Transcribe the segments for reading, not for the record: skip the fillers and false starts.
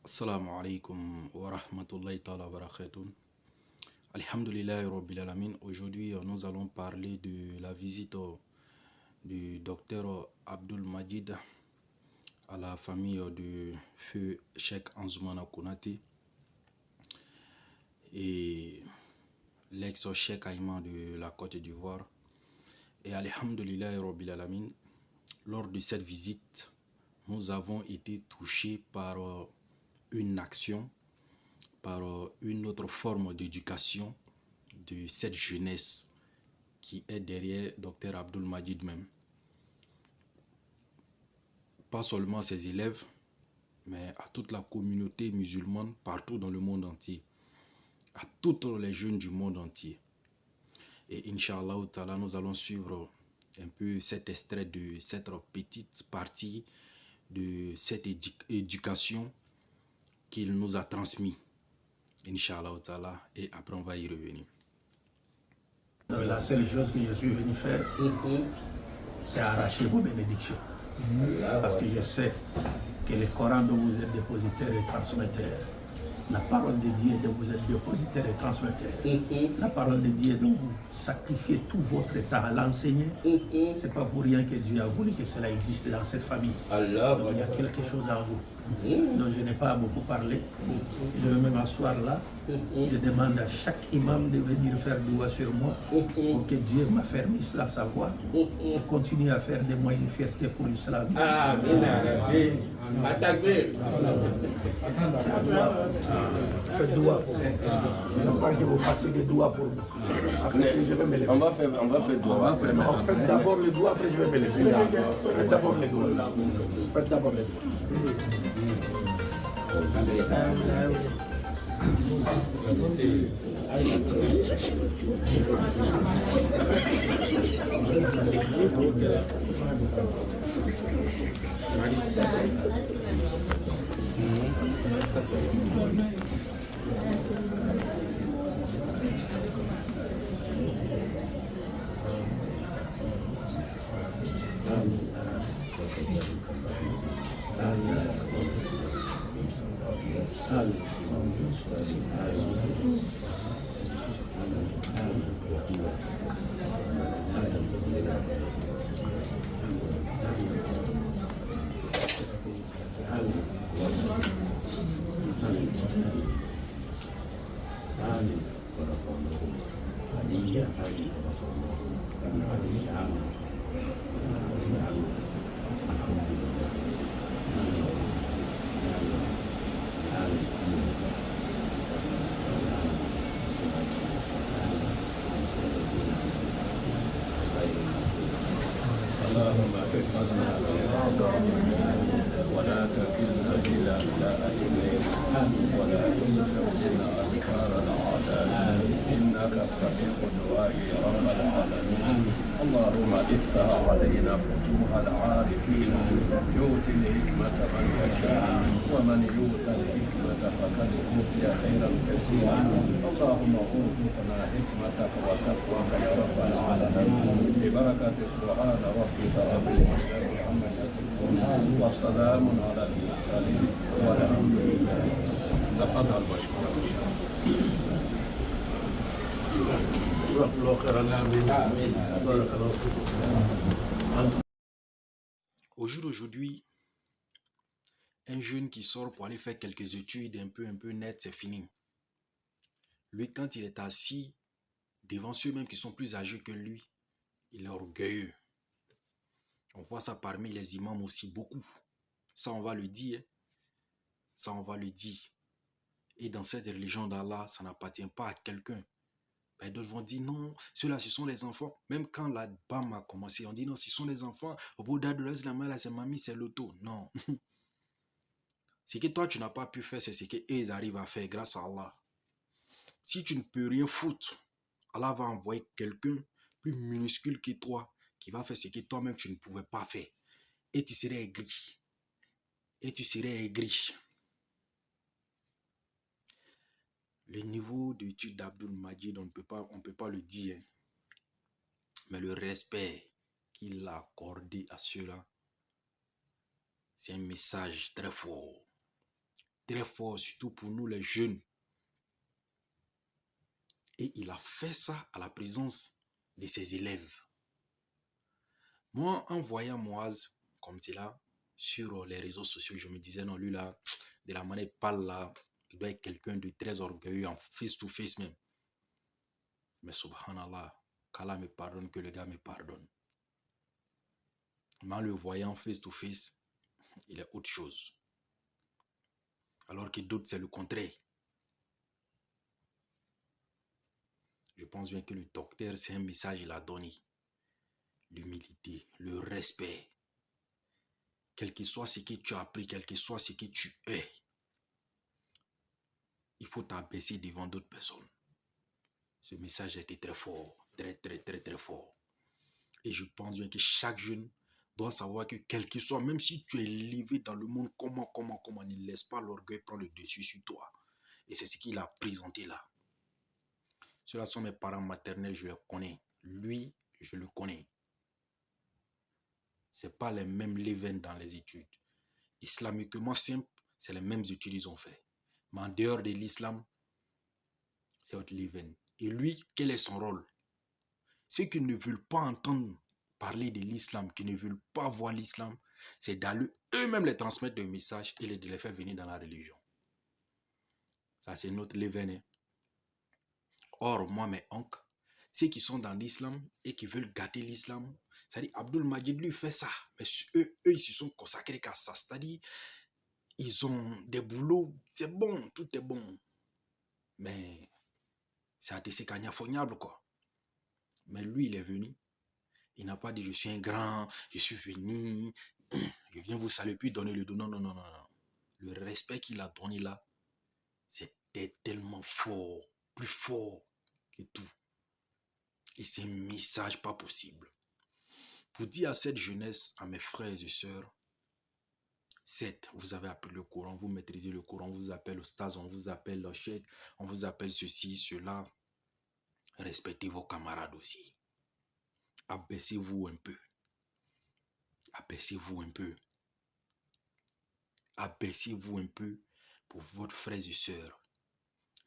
Assalamu alaikum wa rahmatullahi ta'ala wa barakatuh. Alhamdulillahi rabbil alamin. Aujourd'hui, nous allons parler de la visite du docteur Abdul Majid à la famille de feu Cheikh Anzoumana Konaté et l'ex-Cheikh Aïman de la Côte d'Ivoire. Et alhamdulillahi rabbil alamin, lors de cette visite, nous avons été touchés par une action, par une autre forme d'éducation de cette jeunesse qui est derrière Dr Abdul Majid même. Pas seulement ses élèves, mais à toute la communauté musulmane partout dans le monde entier, à toutes les jeunes du monde entier. Et Inch'Allah Ta'ala, nous allons suivre un peu cet extrait de cette petite partie de cette éducation qu'il nous a transmis. Inch'Allah Ta'ala, et après on va y revenir. La seule chose que je suis venu faire, c'est arracher vos bénédictions. Parce que je sais que le Coran dont vous êtes dépositaire et transmetteur, la parole de Dieu dont vous êtes dépositaire et transmetteur, la parole de Dieu dont vous sacrifiez tout votre temps à l'enseigner, c'est pas pour rien que Dieu a voulu que cela existe dans cette famille. Donc il y a quelque chose en vous. Donc je n'ai pas beaucoup parlé. Je vais me m'asseoir là. Je demande à chaque imam de venir faire doua sur moi pour que Dieu m'affermisse la savoir et continue à faire de moi une fierté pour l'islam. Faites doua pour moi. J'entends que vous fassiez des doigts pour moi. Après, je vais me lever. On va faire doua. Faites d'abord les doigts, après je vais me lever. Faites d'abord les doigts. Faites d'abord les doigts. ولا تكلنا إلى ولا تنكرنا أذكار العذاب إنك سميع الدعاء يا رب العالمين. اللهم افتح علينا فتوح العارفين، يؤتي الحكمة من يشاء ومن يؤت الحكمة فقد أوتي خيرا كثيرا. اللهم ارزقنا حكمتك وتقواك يا رب العالمين ببركة سبحان ربك رب العزة عما يصفون والسلام على المرسلين والحمد لله. تفضل مشكورا ان شاء الله. Au jour d'aujourd'hui, un jeune qui sort pour aller faire quelques études un peu nettes, c'est fini. Lui, quand il est assis devant ceux-mêmes qui sont plus âgés que lui, il est orgueilleux. On voit ça parmi les imams aussi beaucoup. Ça, on va le dire. Ça, on va le dire. Et dans cette religion d'Allah, ça n'appartient pas à quelqu'un. Ben, d'autres vont dire non, ceux-là, ce sont les enfants. Même quand la BAM a commencé, on dit non, ce sont les enfants. Au bout d'un de la main, c'est mamie, c'est l'auto. Non. Ce que toi, tu n'as pas pu faire, c'est ce qu'ils arrivent à faire grâce à Allah. Si tu ne peux rien foutre, Allah va envoyer quelqu'un plus minuscule que toi qui va faire ce que toi-même tu ne pouvais pas faire. Et tu serais aigri. Et tu serais aigri. Le niveau d'étude d'Abdul Majid, on ne peut pas le dire. Mais le respect qu'il a accordé à ceux-là, c'est un message très fort. très fort, surtout pour nous les jeunes. Et il a fait ça à la présence de ses élèves. Moi, en voyant Moaz comme cela sur les réseaux sociaux, je me disais, non, lui là, de la manière il parle là, il doit être quelqu'un de très orgueilleux en face-to-face même. Mais subhanallah, qu'Allah me pardonne, que le gars me pardonne. Mais en le voyant face-to-face, il est autre chose. Alors que d'autres, c'est le contraire. Je pense bien que le docteur, c'est un message qu'il a donné. L'humilité, le respect. Quel que soit ce que tu as appris, quel que soit ce que tu es, il faut t'abaisser devant d'autres personnes. Ce message a été très fort, très fort. Et je pense bien que chaque jeune doit savoir que quel que soit, même si tu es élevé dans le monde, comment, ne laisse pas l'orgueil prendre le dessus sur toi. Et c'est ce qu'il a présenté là. Ceux-là sont mes parents maternels, je les connais. Lui, je le connais. Ce n'est pas les mêmes levains dans les études. Islamiquement simple, c'est les mêmes études qu'ils ont fait. Mais en dehors de l'islam, c'est autre levain. Et lui, quel est son rôle? Ceux qui ne veulent pas entendre parler de l'islam, qui ne veulent pas voir l'islam, c'est d'aller eux-mêmes les transmettre des messages et de les faire venir dans la religion. Ça, c'est notre levain. Hein? Or, moi, mes oncles, ceux qui sont dans l'islam et qui veulent garder l'islam, c'est-à-dire Abdul Majid lui fait ça, mais eux ils se sont consacrés qu'à ça, c'est-à-dire ils ont des boulots, c'est bon, tout est bon, mais c'est assez cagnafognable quoi. Mais lui il est venu, il n'a pas dit je suis un grand, je suis venu, je viens vous saluer puis donner le dos, non. Le respect qu'il a donné là, c'était tellement fort, plus fort que tout. Et c'est un message pas possible. Pour dire à cette jeunesse, à mes frères et sœurs, certes, vous avez appris le Coran, vous maîtrisez le Coran, on vous appelle Ostaz, on vous appelle le Cheikh, on vous appelle ceci, cela. Respectez vos camarades aussi. Abaissez-vous un peu. Abaissez-vous un peu. Abaissez-vous un peu pour votre frères et sœurs.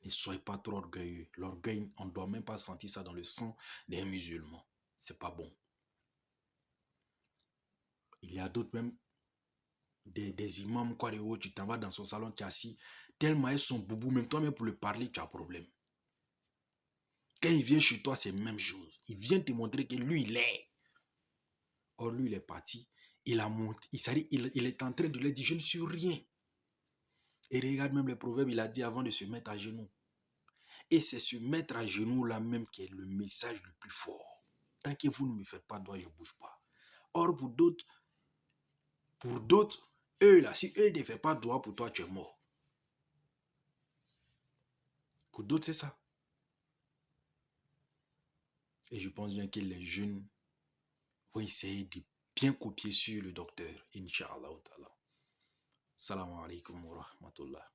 Ne soyez pas trop orgueilleux. L'orgueil, on ne doit même pas sentir ça dans le sang d'un musulman. C'est pas bon. Il y a d'autres même, des imams, quoi, tu t'en vas dans son salon, tu es assis, tellement ils sont boubou, même toi-même pour le parler, tu as un problème. Quand il vient chez toi, c'est la même chose. Il vient te montrer que lui, il est. Or, lui, il est parti. Il a monté. Il est en train de leur dire, je ne suis rien. Et regarde même les proverbes, il a dit avant de se mettre à genoux. Et c'est se mettre à genoux là même qui est le message le plus fort. Tant que vous ne me faites pas droit, je ne bouge pas. Or, pour d'autres, eux là, si eux ne font pas droit pour toi, tu es mort. Pour d'autres, c'est ça. Et je pense bien que les jeunes vont essayer de bien copier sur le docteur, Inch'Allah. Salam alaikum wa rahmatullah.